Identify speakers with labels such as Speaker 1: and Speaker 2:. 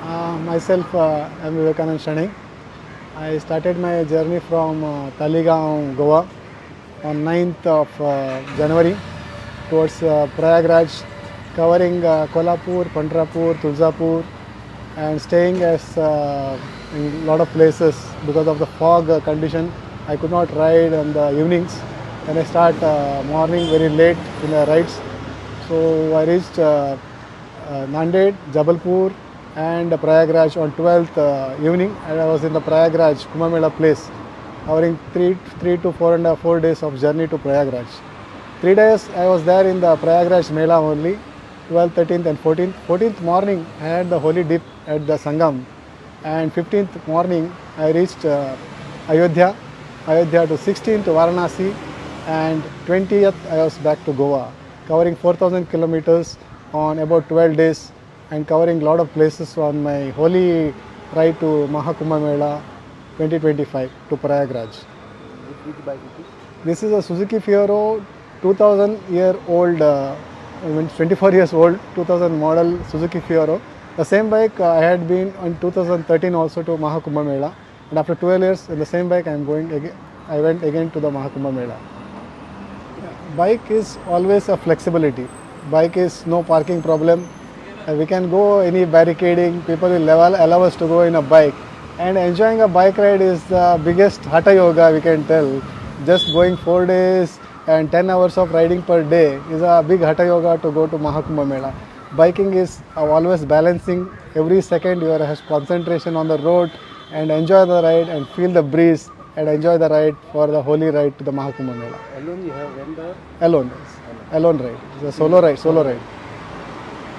Speaker 1: Myself, I am Vivekananda Shenoy. I started my journey from Taligaon, Goa on 9th of January towards Prayagraj, covering Kolhapur, Pandharpur, Tulzapur, and staying as in a lot of places because of the fog condition. I could not ride in the evenings, and I start morning very late in the rides. So I reached Nanded, Jabalpur, and Prayagraj on 12th evening, and I was in the Prayagraj Kumbh Mela place, covering three to 4.5 days of journey to Prayagraj. 3 days I was there in the Prayagraj Mela only, 12th, 13th and 14th. 14th morning I had the holy dip at the Sangam, and 15th morning I reached Ayodhya to 16th to Varanasi, and 20th I was back to Goa, covering 4,000 kilometers on about 12 days and covering a lot of places on my holy ride to Mahakumbh Mela 2025 to Prayagraj.
Speaker 2: Which bike it is?
Speaker 1: This is a Suzuki Fiero 2000-year-old, 24 years old, 2000 model Suzuki Fiero. The same bike I had been in 2013 also to Mahakumbh Mela, and after 12 years in the same bike I went again to the Mahakumbh Mela. Bike is always a flexibility. Bike is no parking problem. We can go any barricading, people will allow us to go in a bike. And enjoying a bike ride is the biggest hatha yoga we can tell. Just going 4 days and 10 hours of riding per day is a big hatha yoga to go to Mahakumbh Mela. Biking is always balancing every second. You have concentration on the road and enjoy the ride and feel the breeze and enjoy the ride for the holy ride to the Mahakumbh Mela.
Speaker 2: Alone you have went there?
Speaker 1: Alone ride. It's a solo ride.